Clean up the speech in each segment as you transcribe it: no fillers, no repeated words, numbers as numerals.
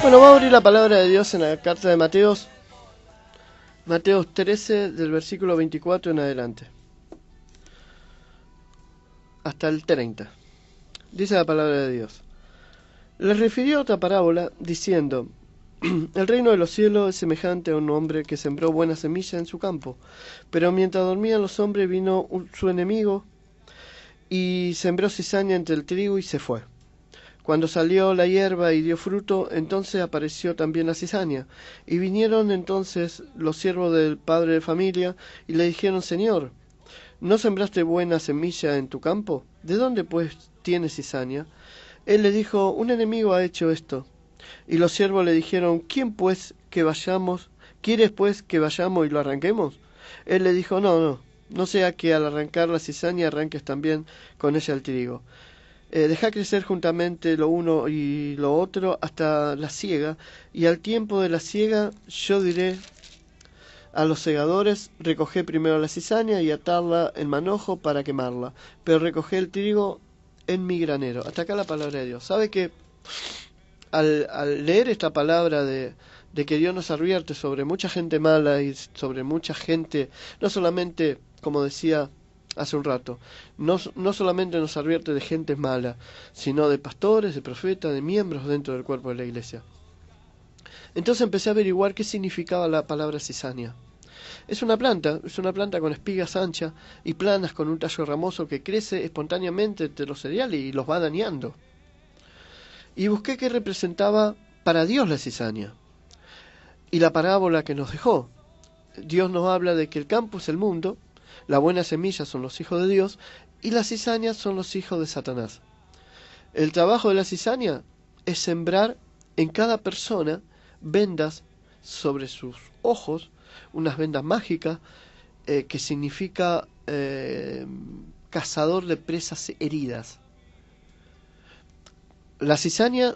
Bueno, vamos a abrir la palabra de Dios en la carta de Mateos, Mateos 13, del versículo 24 en adelante, hasta el 30. Dice la palabra de Dios. Les refirió otra parábola, diciendo: el reino de los cielos es semejante a un hombre que sembró buena semilla en su campo, pero mientras dormían los hombres vino su enemigo y sembró cizaña entre el trigo y se fue. Cuando salió la hierba y dio fruto, entonces apareció también la cizaña. Y vinieron entonces los siervos del padre de familia y le dijeron: Señor, ¿no sembraste buena semilla en tu campo? ¿De dónde pues tienes cizaña? Él le dijo: un enemigo ha hecho esto. Y los siervos le dijeron: ¿Quién pues que vayamos? ¿Quieres pues que vayamos y lo arranquemos? Él le dijo: no sea que al arrancar la cizaña arranques también con ella el trigo. Deja crecer juntamente lo uno y lo otro hasta la siega, y al tiempo de la siega yo diré a los segadores: recoged primero la cizaña y atadla en manojo para quemarla, pero recoged el trigo en mi granero. Hasta acá la palabra de Dios. ¿Sabe que al leer esta palabra de que Dios nos advierte sobre mucha gente mala y sobre mucha gente, no solamente, como decía hace un rato, no solamente nos advierte de gente mala, sino de pastores, de profetas, de miembros dentro del cuerpo de la iglesia? Entonces empecé a averiguar qué significaba la palabra cizaña. Es una planta con espigas anchas y planas con un tallo ramoso que crece espontáneamente entre los cereales y los va dañando. Y busqué qué representaba para Dios la cizaña. Y la parábola que nos dejó. Dios nos habla de que el campo es el mundo, la buena semilla son los hijos de Dios y las cizañas son los hijos de Satanás. El trabajo de la cizaña es sembrar en cada persona vendas sobre sus ojos, unas vendas mágicas, que significa cazador de presas heridas. La cizaña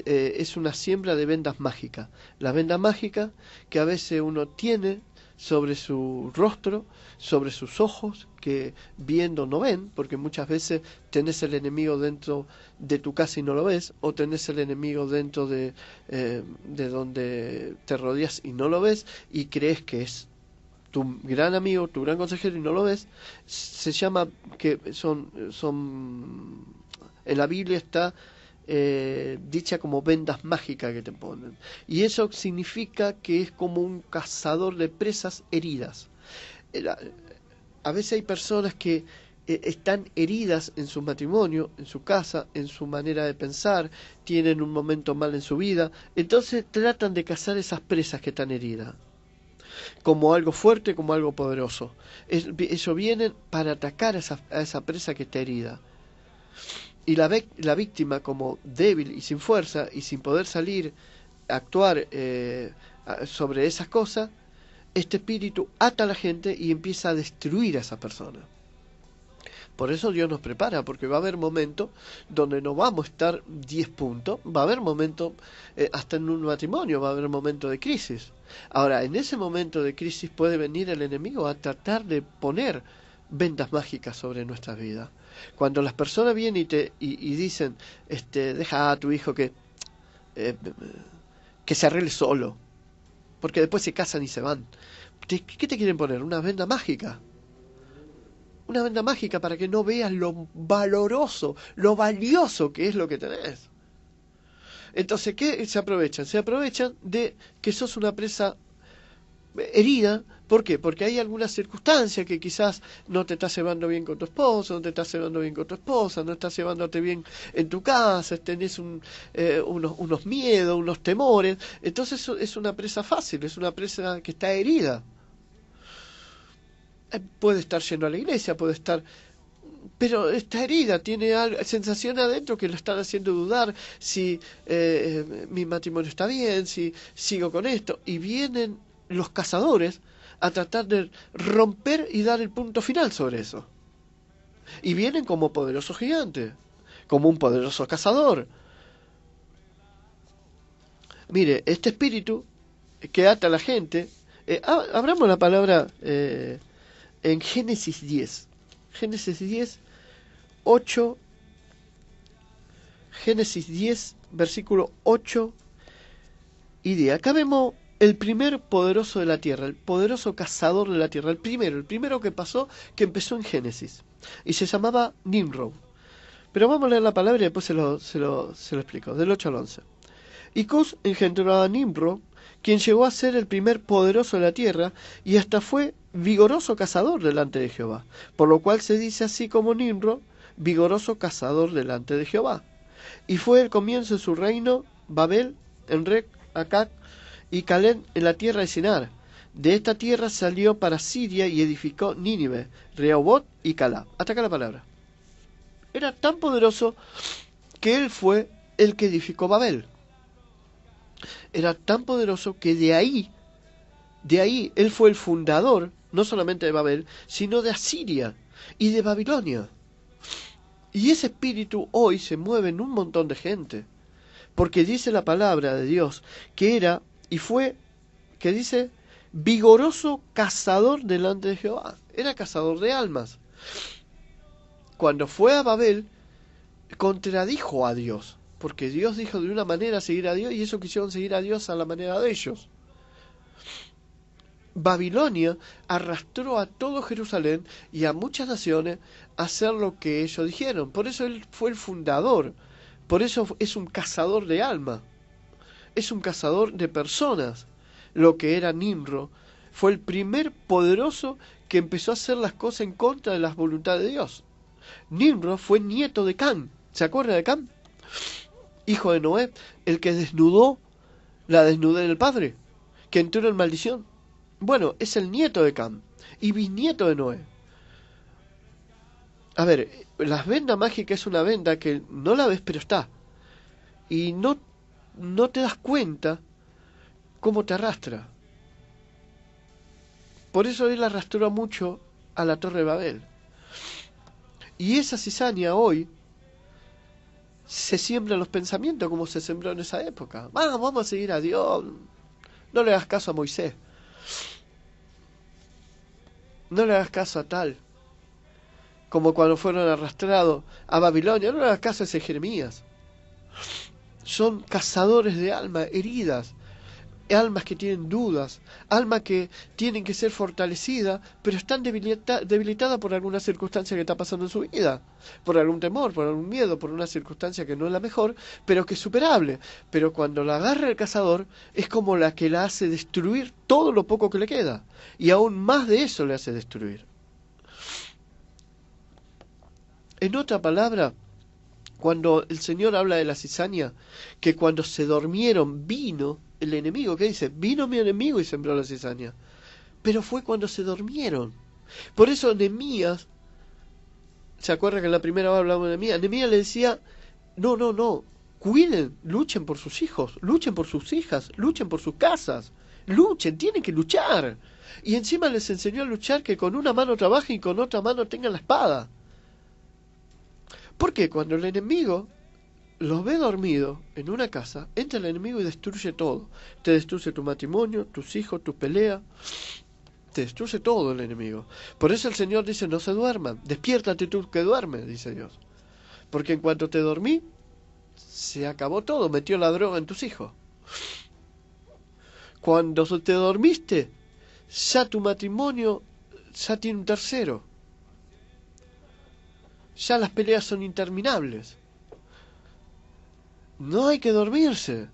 es una siembra de vendas mágicas. La venda mágica que a veces uno tiene sobre su rostro, sobre sus ojos, que viendo no ven, porque muchas veces tenés el enemigo dentro de tu casa y no lo ves, o tenés el enemigo dentro de donde te rodeas y no lo ves, y crees que es tu gran amigo, tu gran consejero y no lo ves. Se llama que son en la Biblia está dicha como vendas mágicas que te ponen. Y eso significa que es como un cazador de presas heridas. A veces hay personas que están heridas en su matrimonio, en su casa, en su manera de pensar, tienen un momento mal en su vida, entonces tratan de cazar esas presas que están heridas como algo fuerte, como algo poderoso. Eso vienen para atacar a esa presa que está herida. Y la víctima, como débil y sin fuerza y sin poder salir a actuar sobre esas cosas, este espíritu ata a la gente y empieza a destruir a esa persona. Por eso Dios nos prepara, porque va a haber momentos donde no vamos a estar 10 puntos, va a haber momentos, hasta en un matrimonio va a haber momentos de crisis. Ahora, en ese momento de crisis puede venir el enemigo a tratar de poner vendas mágicas sobre nuestras vidas. Cuando las personas vienen y dicen, deja a tu hijo que se arregle solo, porque después se casan y se van. ¿Qué te quieren poner? ¿Una venda mágica? Una venda mágica para que no veas lo valoroso, lo valioso que es lo que tenés. Entonces, ¿qué se aprovechan? Se aprovechan de que sos una presa herida. ¿Por qué? Porque hay alguna circunstancia que quizás no te estás llevando bien con tu esposo, no te estás llevando bien con tu esposa, no estás llevándote bien en tu casa, tenés unos miedos, unos temores. Entonces es una presa fácil, es una presa que está herida. Puede estar yendo a la iglesia, puede estar, pero está herida, tiene sensaciones adentro que lo están haciendo dudar si mi matrimonio está bien, si sigo con esto. Y vienen los cazadores a tratar de romper y dar el punto final sobre eso. Y vienen como poderosos gigantes, como un poderoso cazador. Mire, este espíritu que ata a la gente, abramos la palabra en Génesis 10. Génesis 10, 8, Génesis 10, versículo 8 y día. Acá vemos el primer poderoso de la tierra, el poderoso cazador de la tierra, el primero que pasó, que empezó en Génesis, y se llamaba Nimrod. Pero vamos a leer la palabra y después se lo explico, del 8 al 11. Y Cus engendró a Nimrod, quien llegó a ser el primer poderoso de la tierra, y hasta fue vigoroso cazador delante de Jehová, por lo cual se dice así como Nimrod, vigoroso cazador delante de Jehová. Y fue el comienzo de su reino Babel, Enrec, Acac y Caled en la tierra de Sinar. De esta tierra salió para Siria y edificó Nínive, Rehoboth y Calab. Hasta acá la palabra. Era tan poderoso que él fue el que edificó Babel. Era tan poderoso que de ahí él fue el fundador, no solamente de Babel, sino de Asiria y de Babilonia. Y ese espíritu hoy se mueve en un montón de gente. Porque dice la palabra de Dios que era y fue, que dice, vigoroso cazador delante de Jehová. Era cazador de almas. Cuando fue a Babel, contradijo a Dios. Porque Dios dijo de una manera seguir a Dios y ellos quisieron seguir a Dios a la manera de ellos. Babilonia arrastró a todo Jerusalén y a muchas naciones a hacer lo que ellos dijeron. Por eso él fue el fundador. Por eso es un cazador de alma. Es un cazador de personas. Lo que era Nimrod fue el primer poderoso que empezó a hacer las cosas en contra de las voluntades de Dios. Nimrod fue nieto de Cam. ¿Se acuerda de Cam? Hijo de Noé, el que desnudó la desnudez del padre, que entró en maldición. Bueno, es el nieto de Cam y bisnieto de Noé. A ver, la venda mágica es una venda que no la ves pero está. Y no te das cuenta cómo te arrastra. Por eso él arrastró mucho a la Torre de Babel. Y esa cizaña hoy se siembra en los pensamientos como se sembró en esa época. Vamos a seguir a Dios. No le hagas caso a Moisés. No le hagas caso a tal. Como cuando fueron arrastrados a Babilonia. No le hagas caso a ese Jeremías. Son cazadores de almas heridas. Almas que tienen dudas. Almas que tienen que ser fortalecidas. Pero están debilitadas por alguna circunstancia que está pasando en su vida. Por algún temor, por algún miedo, por una circunstancia que no es la mejor, pero que es superable. Pero cuando la agarra el cazador, es como la que la hace destruir todo lo poco que le queda. Y aún más de eso le hace destruir. En otra palabra, cuando el Señor habla de la cizaña, que cuando se durmieron vino el enemigo, ¿qué dice? Vino mi enemigo y sembró la cizaña. Pero fue cuando se durmieron. Por eso Nehemías, ¿se acuerda que en la primera vez hablamos de Nehemías? Nehemías le decía, no, cuiden, luchen por sus hijos, luchen por sus hijas, luchen por sus casas, luchen, tienen que luchar. Y encima les enseñó a luchar que con una mano trabajen y con otra mano tengan la espada. Porque cuando el enemigo los ve dormidos en una casa, entra el enemigo y destruye todo. Te destruye tu matrimonio, tus hijos, tus peleas. Te destruye todo el enemigo. Por eso el Señor dice, no se duerman. Despiértate tú que duermes, dice Dios. Porque en cuanto te dormí, se acabó todo. Metió la droga en tus hijos. Cuando te dormiste, ya tu matrimonio ya tiene un tercero. Ya las peleas son interminables. No hay que dormirse.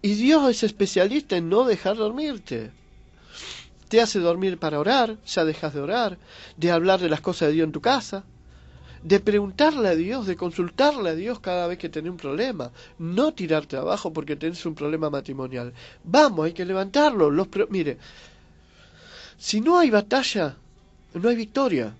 Y Dios es especialista en no dejar dormirte. Te hace dormir para orar, ya dejas de orar, de hablar de las cosas de Dios en tu casa, de preguntarle a Dios, de consultarle a Dios cada vez que tenés un problema. No tirarte abajo porque tenés un problema matrimonial. Vamos, hay que levantarlo. Mire, si no hay batalla, no hay victoria.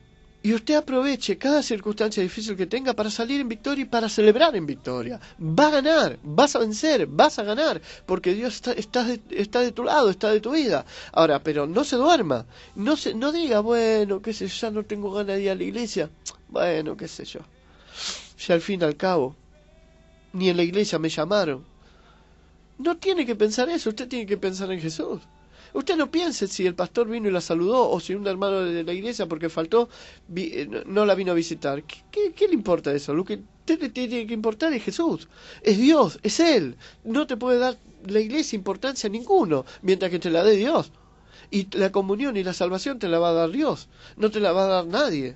Y usted aproveche cada circunstancia difícil que tenga para salir en victoria y para celebrar en victoria. Va a ganar, vas a vencer, vas a ganar, porque Dios está de tu lado, está de tu vida. Ahora, pero no se duerma, no diga, bueno, qué sé yo, ya no tengo ganas de ir a la iglesia. Bueno, qué sé yo. Ya al fin y al cabo, ni en la iglesia me llamaron. No tiene que pensar eso, usted tiene que pensar en Jesús. Usted no piense si el pastor vino y la saludó o si un hermano de la iglesia porque faltó no la vino a visitar. ¿Qué le importa eso? Lo que usted le tiene que importar es Jesús, es Dios, es Él. No te puede dar la iglesia importancia a ninguno mientras que te la dé Dios. Y la comunión y la salvación te la va a dar Dios, no te la va a dar nadie.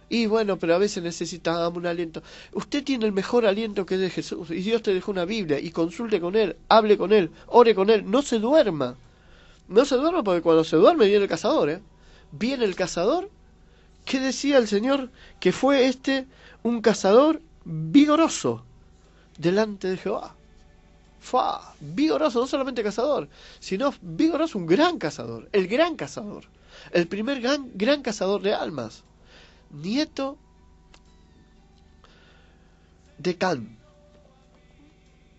Y bueno, pero a veces necesitamos un aliento. Usted tiene el mejor aliento que es de Jesús. Y Dios te dejó una Biblia. Y consulte con Él, hable con Él, ore con Él. No se duerma. No se duerma porque cuando se duerme viene el cazador, ¿eh? Viene el cazador. ¿Qué decía el Señor? Que fue un cazador vigoroso delante de Jehová. Vigoroso, no solamente cazador, sino vigoroso, un gran cazador. El gran cazador. El primer gran cazador de almas. Nieto de Can.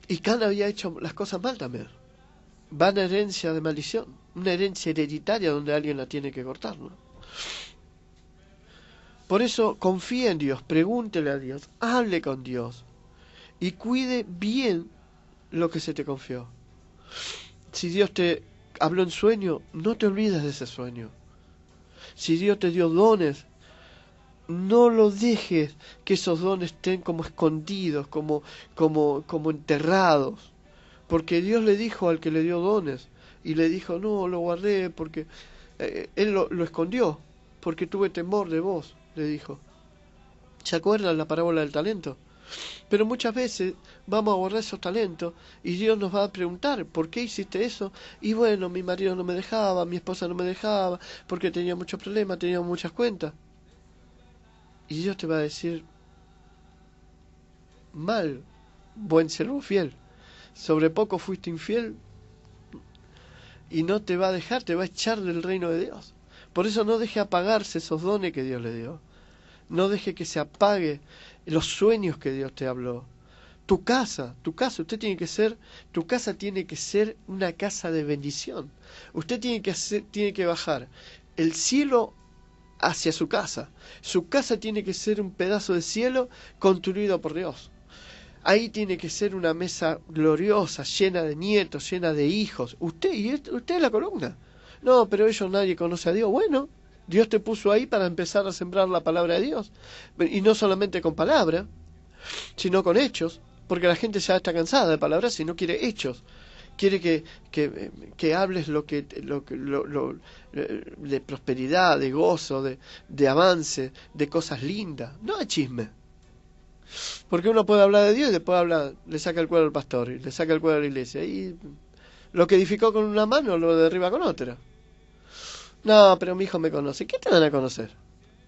Y Can había hecho las cosas mal también. Va en herencia de maldición. Una herencia hereditaria donde alguien la tiene que cortar, ¿no? Por eso confíe en Dios, pregúntele a Dios, hable con Dios y cuide bien lo que se te confió. Si Dios te habló en sueño, no te olvides de ese sueño. Si Dios te dio dones, no lo dejes que esos dones estén como escondidos, como enterrados. Porque Dios le dijo al que le dio dones, y le dijo, no, lo guardé porque Él lo escondió, porque tuve temor de vos, le dijo. ¿Se acuerdan la parábola del talento? Pero muchas veces vamos a guardar esos talentos y Dios nos va a preguntar, ¿por qué hiciste eso? Y bueno, mi marido no me dejaba, mi esposa no me dejaba, porque tenía muchos problemas, tenía muchas cuentas. Y Dios te va a decir, mal, buen siervo fiel, sobre poco fuiste infiel, y no te va a dejar, te va a echar del reino de Dios. Por eso no deje apagarse esos dones que Dios le dio. No deje que se apague los sueños que Dios te habló. Tu casa, usted tiene que ser, tu casa tiene que ser una casa de bendición. Usted tiene que bajar el cielo hacia su casa. Su casa tiene que ser un pedazo de cielo construido por Dios. Ahí tiene que ser una mesa gloriosa, llena de nietos, llena de hijos. Usted es la columna. No, pero ellos nadie conoce a Dios. Bueno, Dios te puso ahí para empezar a sembrar la palabra de Dios. Y no solamente con palabra, sino con hechos. Porque la gente ya está cansada de palabras y no quiere hechos. Quiere que hables de prosperidad, de gozo, de avance, de cosas lindas. No de chisme. Porque uno puede hablar de Dios y después le saca el cuero al pastor y le saca el cuero a la iglesia. Y lo que edificó con una mano lo derriba con otra. No, pero mi hijo me conoce. ¿Qué te van a conocer?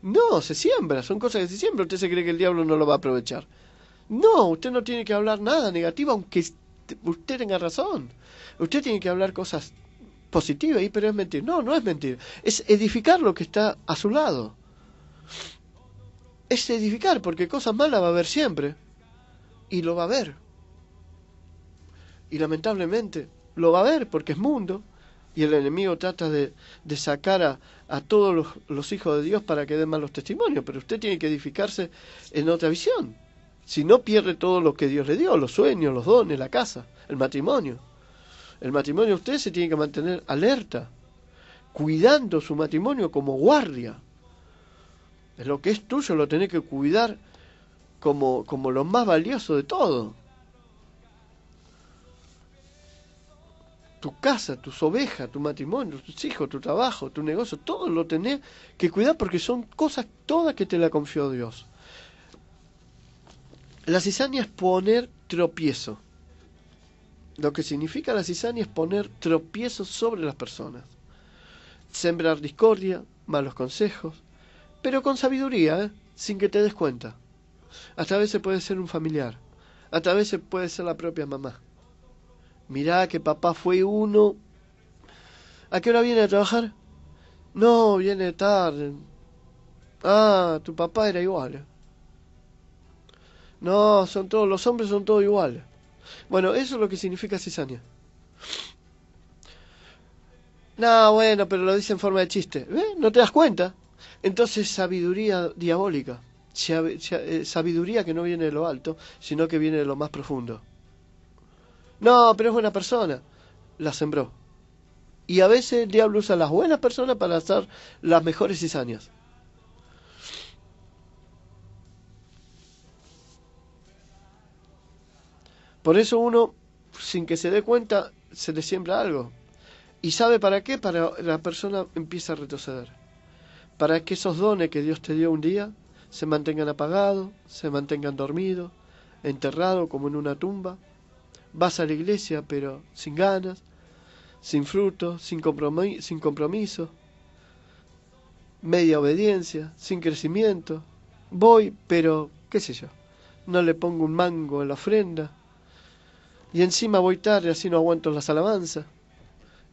No, se siembra. Son cosas que se siembran. Usted se cree que el diablo no lo va a aprovechar. No, usted no tiene que hablar nada negativo, aunque usted tenga razón. Usted tiene que hablar cosas positivas, pero es mentir. No, no es mentir. Es edificar lo que está a su lado. Es edificar, porque cosas malas va a haber siempre. Y lo va a haber. Y lamentablemente lo va a haber, porque es mundo. Y el enemigo trata de sacar a todos los hijos de Dios para que den malos testimonios. Pero usted tiene que edificarse en otra visión. Si no, pierde todo lo que Dios le dio, los sueños, los dones, la casa, el matrimonio. El matrimonio usted se tiene que mantener alerta, cuidando su matrimonio como guardia. Es lo que es tuyo, lo tenés que cuidar como lo más valioso de todo. Tu casa, tus ovejas, tu matrimonio, tus hijos, tu trabajo, tu negocio, todo lo tenés que cuidar porque son cosas todas que te la confió Dios. La cizaña es poner tropiezo. Lo que significa la cizaña es poner tropiezo sobre las personas. Sembrar discordia, malos consejos, pero con sabiduría, sin que te des cuenta. Hasta a veces puede ser un familiar, hasta a veces puede ser la propia mamá. Mirá que papá fue uno. ¿A qué hora viene a trabajar? No, viene tarde. Ah, tu papá era igual. No, los hombres son todos iguales. Bueno, eso es lo que significa cizaña. No, bueno, pero lo dice en forma de chiste. ¿No te das cuenta? Entonces, sabiduría diabólica. Sabiduría que no viene de lo alto, sino que viene de lo más profundo. No, pero es buena persona. La sembró. Y a veces el diablo usa a las buenas personas para hacer las mejores cizañas. Por eso uno, sin que se dé cuenta, se le siembra algo. ¿Y sabe para qué? Para que la persona empiece a retroceder. Para que esos dones que Dios te dio un día se mantengan apagados, se mantengan dormidos, enterrados como en una tumba. Vas a la iglesia pero sin ganas, sin fruto, sin compromiso, media obediencia, sin crecimiento. Voy, pero, qué sé yo, no le pongo un mango en la ofrenda. Y encima voy tarde, así no aguanto las alabanzas.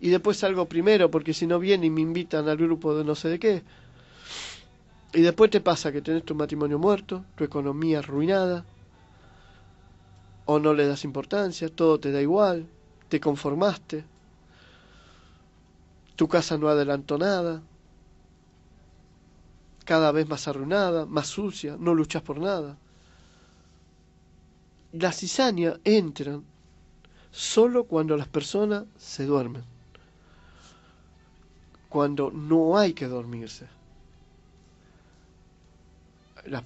Y después salgo primero, porque si no vienen y me invitan al grupo de no sé de qué. Y después te pasa que tenés tu matrimonio muerto, tu economía arruinada, o no le das importancia, todo te da igual, te conformaste, tu casa no adelantó nada, cada vez más arruinada, más sucia, no luchas por nada. Las cizañas entran solo cuando las personas se duermen, cuando no hay que dormirse.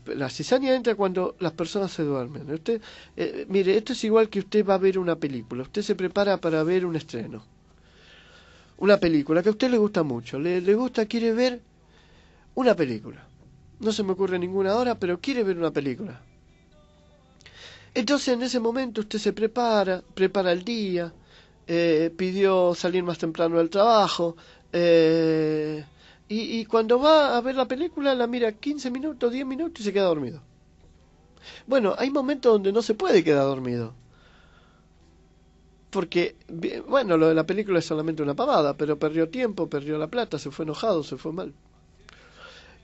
La cizaña entra cuando las personas se duermen. Usted, mire, esto es igual que usted va a ver una película. Usted se prepara para ver un estreno. Una película que a usted le gusta mucho. Le gusta, quiere ver una película. No se me ocurre ninguna hora, pero quiere ver una película. Entonces en ese momento usted se prepara el día, pidió salir más temprano del trabajo, y cuando va a ver la película la mira 15 minutos, 10 minutos y se queda dormido. Bueno, hay momentos donde no se puede quedar dormido. Porque, bueno, lo de la película es solamente una pavada, pero perdió tiempo, perdió la plata, se fue enojado, se fue mal.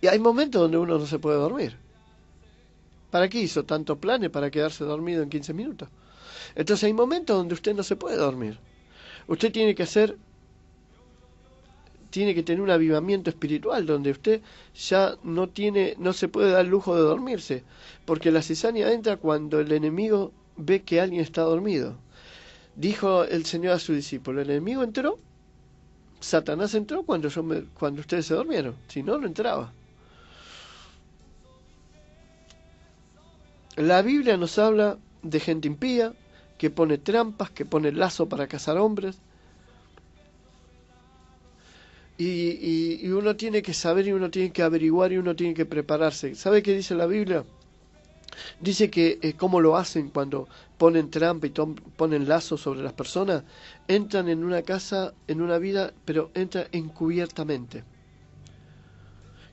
Y hay momentos donde uno no se puede dormir. ¿Para qué hizo tantos planes para quedarse dormido en 15 minutos? Entonces hay momentos donde usted no se puede dormir. Usted tiene que tener un avivamiento espiritual donde usted ya no se puede dar el lujo de dormirse, porque la cizaña entra cuando el enemigo ve que alguien está dormido. Dijo el Señor a su discípulo, el enemigo entró, Satanás entró cuando ustedes se durmieron, si no, no entraba. La Biblia nos habla de gente impía, que pone trampas, que pone lazo para cazar hombres. Y uno tiene que saber y uno tiene que averiguar y uno tiene que prepararse. ¿Sabe qué dice la Biblia? Dice que cómo lo hacen cuando ponen trampa y ponen lazo sobre las personas. Entran en una casa, en una vida, pero entran encubiertamente.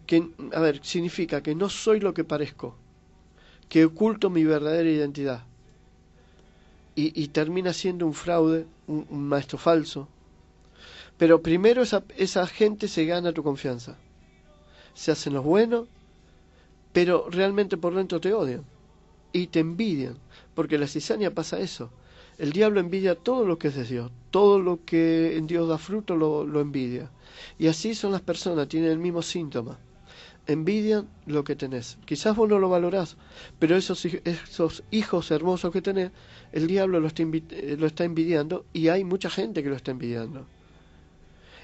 Que, a ver, significa que no soy lo que parezco, que oculto mi verdadera identidad. Y termina siendo un fraude, un maestro falso. Pero primero esa gente se gana tu confianza. Se hacen los buenos, pero realmente por dentro te odian. Y te envidian. Porque la cizaña pasa eso. El diablo envidia todo lo que es de Dios. Todo lo que en Dios da fruto lo envidia. Y así son las personas, tienen el mismo síntoma. Envidian lo que tenés. Quizás vos no lo valorás, pero esos hijos hermosos que tenés, el diablo lo está envidiando y hay mucha gente que lo está envidiando.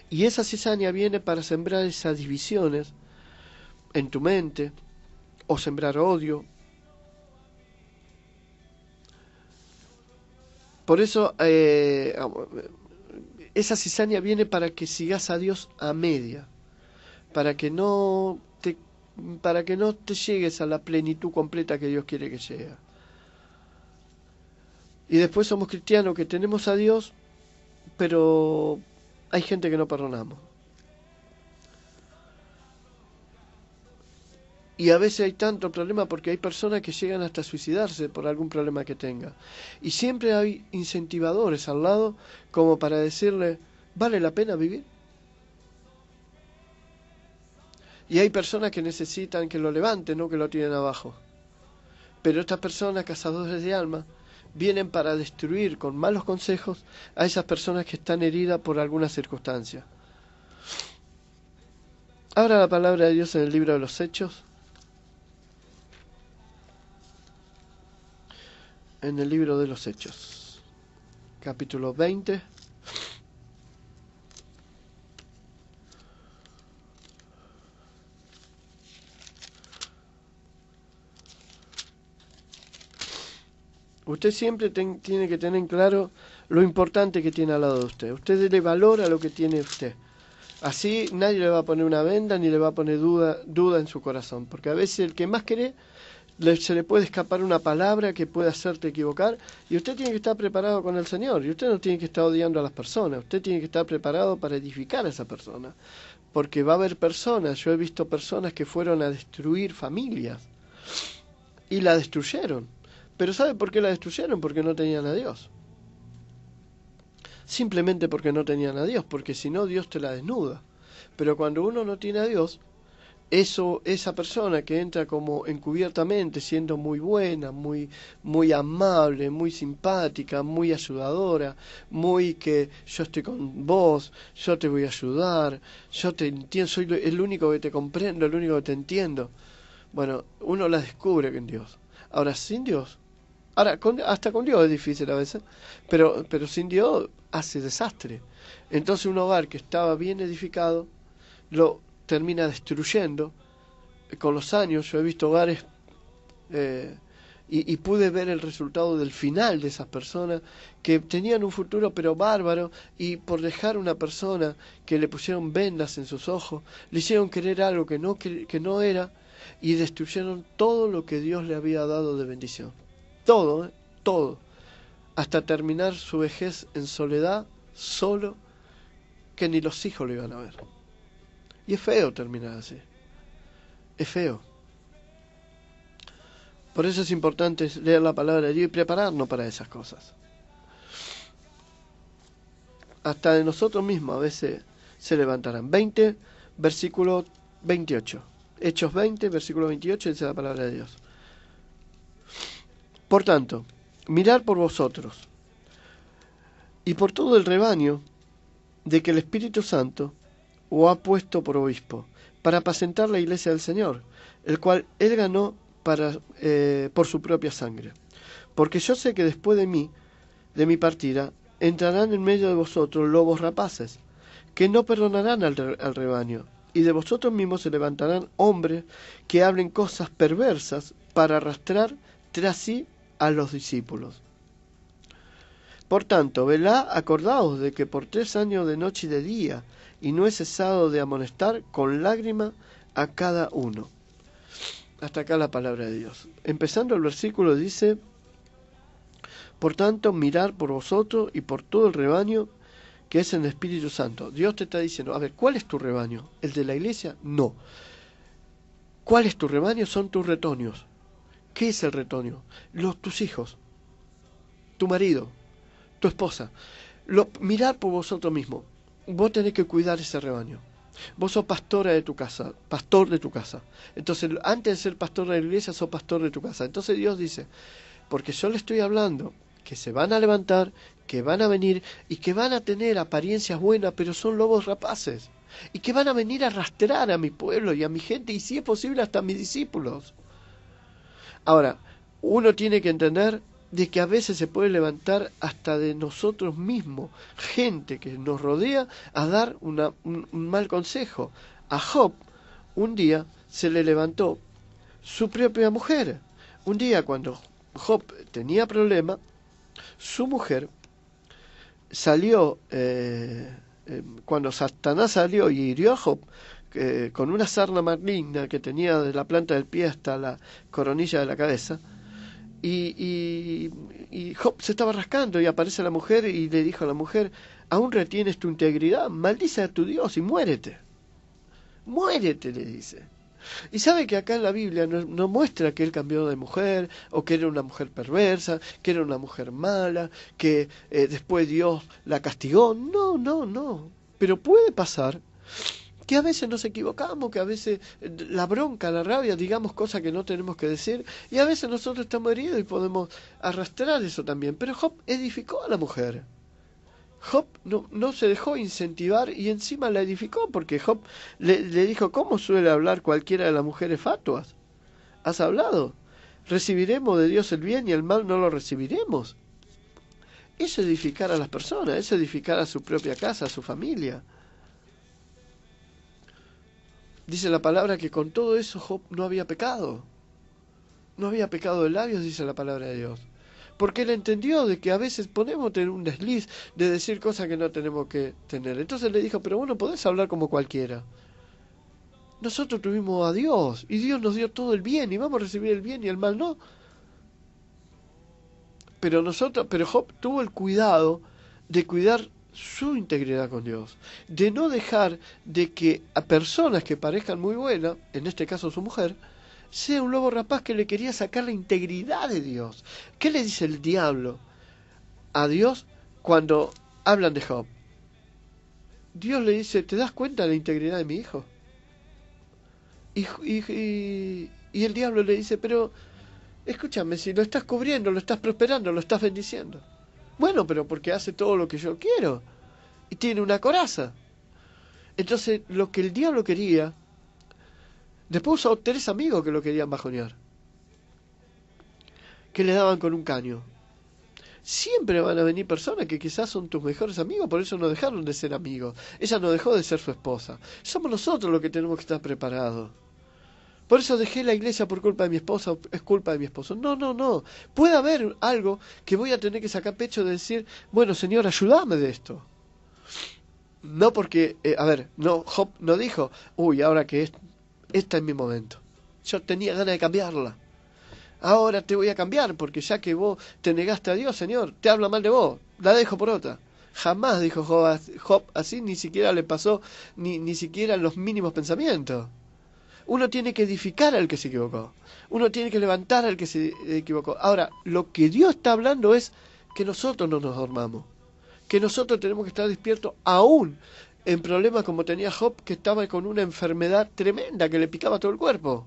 Y esa cizaña viene para sembrar esas divisiones en tu mente, o sembrar odio. Por eso esa cizaña viene para que sigas a Dios a media, para que no te, para que no te llegues a la plenitud completa que Dios quiere que llegue. Y después somos cristianos que tenemos a Dios, pero hay gente que no perdonamos. Y a veces hay tanto problema porque hay personas que llegan hasta suicidarse por algún problema que tenga. Y siempre hay incentivadores al lado como para decirle, ¿vale la pena vivir? Y hay personas que necesitan que lo levanten, no que lo tiren abajo. Pero estas personas, cazadores de almas, vienen para destruir con malos consejos a esas personas que están heridas por alguna circunstancia. Ahora la palabra de Dios en el libro de los Hechos. En el libro de los Hechos, capítulo 20. Usted siempre tiene que tener en claro lo importante que tiene al lado de usted. Usted dele valor a lo que tiene usted. Así nadie le va a poner una venda ni le va a poner duda en su corazón. Porque a veces el que más quiere, se le puede escapar una palabra que puede hacerte equivocar. Y usted tiene que estar preparado con el Señor. Y usted no tiene que estar odiando a las personas. Usted tiene que estar preparado para edificar a esa persona. Porque va a haber personas, yo he visto personas que fueron a destruir familias. Y la destruyeron. Pero ¿sabe por qué la destruyeron? Porque no tenían a Dios. Simplemente porque no tenían a Dios, porque si no Dios te la desnuda. Pero cuando uno no tiene a Dios, esa persona que entra como encubiertamente, siendo muy buena, muy amable, muy simpática, muy ayudadora, muy que yo estoy con vos, yo te voy a ayudar, yo te entiendo, soy el único que te comprendo, el único que te entiendo. Bueno, uno la descubre en Dios. Ahora, sin Dios, hasta con Dios es difícil a veces, pero sin Dios hace desastre. Entonces un hogar que estaba bien edificado lo termina destruyendo. Con los años yo he visto hogares y pude ver el resultado del final de esas personas que tenían un futuro pero bárbaro, y por dejar una persona que le pusieron vendas en sus ojos, le hicieron querer algo que no era, y destruyeron todo lo que Dios le había dado de bendición. Todo, todo. Hasta terminar su vejez en soledad, solo, que ni los hijos lo iban a ver. Y es feo terminar así. Es feo. Por eso es importante leer la palabra de Dios y prepararnos para esas cosas. Hasta de nosotros mismos a veces se levantarán. 20, versículo 28. Hechos 20, versículo 28, dice la palabra de Dios. Por tanto, mirad por vosotros y por todo el rebaño de que el Espíritu Santo os ha puesto por obispo, para apacentar la iglesia del Señor, el cual él ganó por su propia sangre. Porque yo sé que después de mi partida, entrarán en medio de vosotros lobos rapaces, que no perdonarán al rebaño, y de vosotros mismos se levantarán hombres que hablen cosas perversas para arrastrar tras sí a los discípulos. Por tanto, velad, acordaos de que por 3 años de noche y de día, y no he cesado de amonestar con lágrima a cada uno. Hasta acá la palabra de Dios. Empezando el versículo dice: por tanto, mirad por vosotros y por todo el rebaño que es en el Espíritu Santo. Dios te está diciendo, a ver, ¿cuál es tu rebaño? ¿El de la iglesia? No. ¿Cuál es tu rebaño? Son tus retoños. ¿Qué es el retoño? Tus hijos, tu marido, tu esposa. Mirad por vosotros mismos. Vos tenés que cuidar ese rebaño. Vos sos pastora de tu casa, pastor de tu casa. Entonces, antes de ser pastor de la iglesia, sos pastor de tu casa. Entonces Dios dice, porque yo le estoy hablando que se van a levantar, que van a venir y que van a tener apariencias buenas, pero son lobos rapaces. Y que van a venir a arrastrar a mi pueblo y a mi gente, y si es posible hasta a mis discípulos. Ahora, uno tiene que entender de que a veces se puede levantar hasta de nosotros mismos, gente que nos rodea, a dar un mal consejo. A Job, un día se le levantó su propia mujer. Un día cuando Job tenía problema, su mujer salió, cuando Satanás salió y hirió a Job, con una sarna maligna que tenía de la planta del pie hasta la coronilla de la cabeza, y Job se estaba rascando, y aparece la mujer y le dijo a la mujer, aún retienes tu integridad, maldice a tu Dios y muérete. Muérete, le dice. Y sabe que acá en la Biblia no muestra que él cambió de mujer, o que era una mujer perversa, que era una mujer mala, que después Dios la castigó. No, no, no. Pero puede pasar que a veces nos equivocamos, que a veces la bronca, la rabia, digamos cosas que no tenemos que decir, y a veces nosotros estamos heridos y podemos arrastrar eso también. Pero Job edificó a la mujer. Job no se dejó incentivar, y encima la edificó, porque Job le dijo, ¿cómo suele hablar cualquiera de las mujeres fatuas? ¿Has hablado? ¿Recibiremos de Dios el bien y el mal no lo recibiremos? Eso es edificar a las personas, eso es edificar a su propia casa, a su familia. Dice la palabra que con todo eso Job no había pecado. No había pecado de labios, dice la palabra de Dios. porque él entendió de que a veces podemos tener un desliz de decir cosas que no tenemos que tener. Entonces le dijo, pero bueno, podés hablar como cualquiera. Nosotros tuvimos a Dios y Dios nos dio todo el bien y vamos a recibir el bien y el mal no. Pero Job tuvo el cuidado de cuidar su integridad con Dios, de no dejar de que a personas que parezcan muy buenas, en este caso su mujer, sea un lobo rapaz que le quería sacar la integridad de Dios. ¿Qué le dice el diablo a Dios cuando hablan de Job? Dios le dice, ¿te das cuenta de la integridad de mi hijo? Y el diablo le dice, pero escúchame, si lo estás cubriendo, lo estás prosperando, lo estás bendiciendo. Bueno, pero porque hace todo lo que yo quiero. Y tiene una coraza. Entonces, lo que el diablo quería, después usó 3 amigos que lo querían bajonear, que le daban con un caño. Siempre van a venir personas que quizás son tus mejores amigos, por eso no dejaron de ser amigos. Ella no dejó de ser su esposa. Somos nosotros los que tenemos que estar preparados. Por eso dejé la iglesia por culpa de mi esposa, es culpa de mi esposo. No, no, no. Puede haber algo que voy a tener que sacar pecho de decir, bueno, Señor, ayúdame de esto. No porque, no, Job no dijo, uy, ahora que esta es mi momento. Yo tenía ganas de cambiarla. Ahora te voy a cambiar, porque ya que vos te negaste a Dios, Señor, te habla mal de vos, la dejo por otra. Jamás dijo Job así, ni siquiera le pasó, ni siquiera en los mínimos pensamientos. Uno tiene que edificar al que se equivocó. Uno tiene que levantar al que se equivocó. Ahora, lo que Dios está hablando es que nosotros no nos dormamos. Que nosotros tenemos que estar despiertos aún en problemas como tenía Job, que estaba con una enfermedad tremenda que le picaba todo el cuerpo.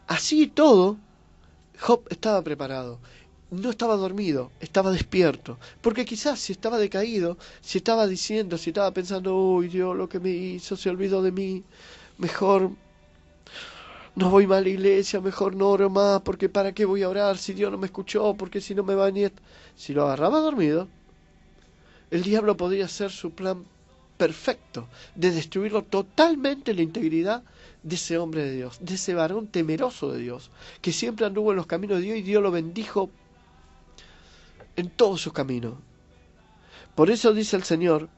Así y todo, Job estaba preparado. No estaba dormido, estaba despierto. Porque quizás si estaba decaído, si estaba diciendo, si estaba pensando, uy, Dios, lo que me hizo, se olvidó de mí, mejor no voy más a la iglesia, mejor no oro más, porque ¿para qué voy a orar si Dios no me escuchó? Porque si no me va a ni... Si lo agarraba dormido, el diablo podría hacer su plan perfecto de destruirlo totalmente la integridad de ese hombre de Dios, de ese varón temeroso de Dios, que siempre anduvo en los caminos de Dios y Dios lo bendijo en todos sus caminos. Por eso dice el Señor,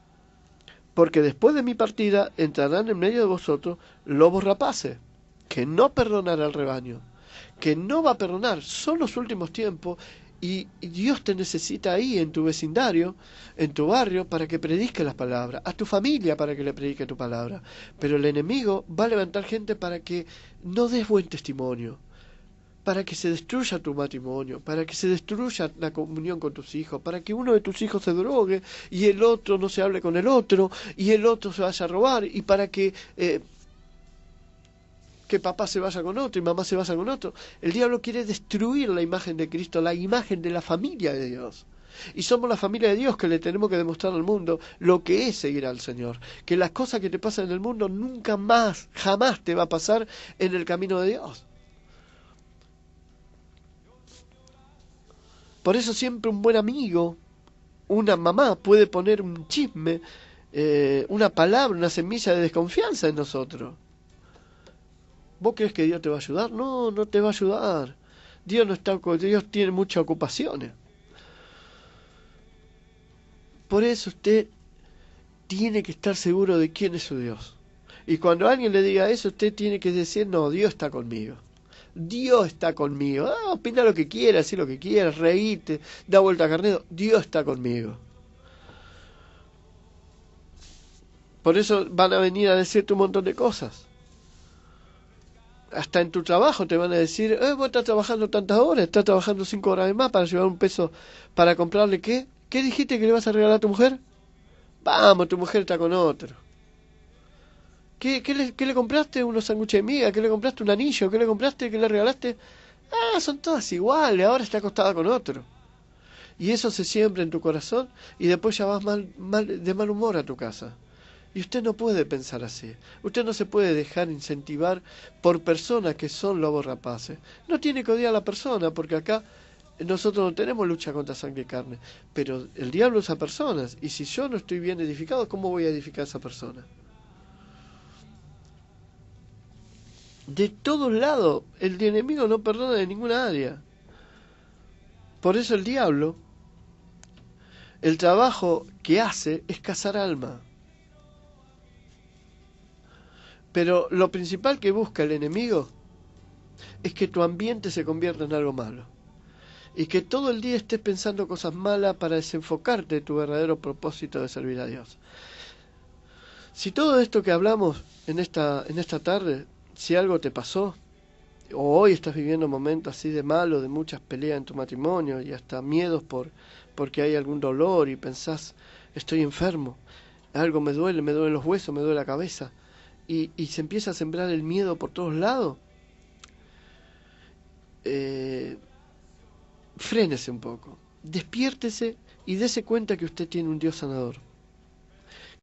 porque después de mi partida entrarán en medio de vosotros lobos rapaces, que no perdonará al rebaño, que no va a perdonar, son los últimos tiempos y Dios te necesita ahí en tu vecindario, en tu barrio, para que predique las palabras, a tu familia para que le predique tu palabra. Pero el enemigo va a levantar gente para que no des buen testimonio, para que se destruya tu matrimonio, para que se destruya la comunión con tus hijos, para que uno de tus hijos se drogue y el otro no se hable con el otro y el otro se vaya a robar y para que papá se vaya con otro y mamá se vaya con otro. El diablo quiere destruir la imagen de Cristo, la imagen de la familia de Dios. Y somos la familia de Dios que le tenemos que demostrar al mundo lo que es seguir al Señor. Que las cosas que te pasan en el mundo nunca más, jamás te va a pasar en el camino de Dios. Por eso siempre un buen amigo, una mamá puede poner un chisme, una palabra, una semilla de desconfianza en nosotros. ¿Vos crees que Dios te va a ayudar? No, no te va a ayudar. Dios no está, Dios tiene muchas ocupaciones. Por eso usted tiene que estar seguro de quién es su Dios. Y cuando alguien le diga eso, usted tiene que decir, no, Dios está conmigo. Dios está conmigo. Opina lo que quieras, haz lo que quieras, reíte, da vuelta a carnero. Dios está conmigo. Por eso van a venir a decirte un montón de cosas. Hasta en tu trabajo te van a decir, vos estás trabajando tantas horas, estás trabajando 5 horas de más para llevar un peso para comprarle ¿qué? ¿Qué dijiste que le vas a regalar a tu mujer? Vamos, tu mujer está con otro. ¿Qué le compraste? ¿Unos sándwiches de miga? ¿Qué le compraste? ¿Un anillo? ¿Qué le compraste? ¿Qué le regalaste? Son todas iguales, ahora está acostada con otro. Y eso se siembra en tu corazón y después ya vas de mal humor a tu casa. Y usted no puede pensar así. Usted no se puede dejar incentivar por personas que son lobos rapaces. No tiene que odiar a la persona, porque acá nosotros no tenemos lucha contra sangre y carne. Pero el diablo usa personas. Y si yo no estoy bien edificado, ¿cómo voy a edificar a esa persona? De todos lados, el enemigo no perdona de ninguna área. Por eso el diablo, el trabajo que hace es cazar alma. Pero lo principal que busca el enemigo es que tu ambiente se convierta en algo malo. Y que todo el día estés pensando cosas malas para desenfocarte de tu verdadero propósito de servir a Dios. Si todo esto que hablamos en esta tarde, si algo te pasó, o hoy estás viviendo momentos así de malo, de muchas peleas en tu matrimonio y hasta miedos porque hay algún dolor y pensás, estoy enfermo, algo me duelen los huesos, me duele la cabeza, y se empieza a sembrar el miedo por todos lados, frénese un poco, despiértese y dése cuenta que usted tiene un Dios sanador.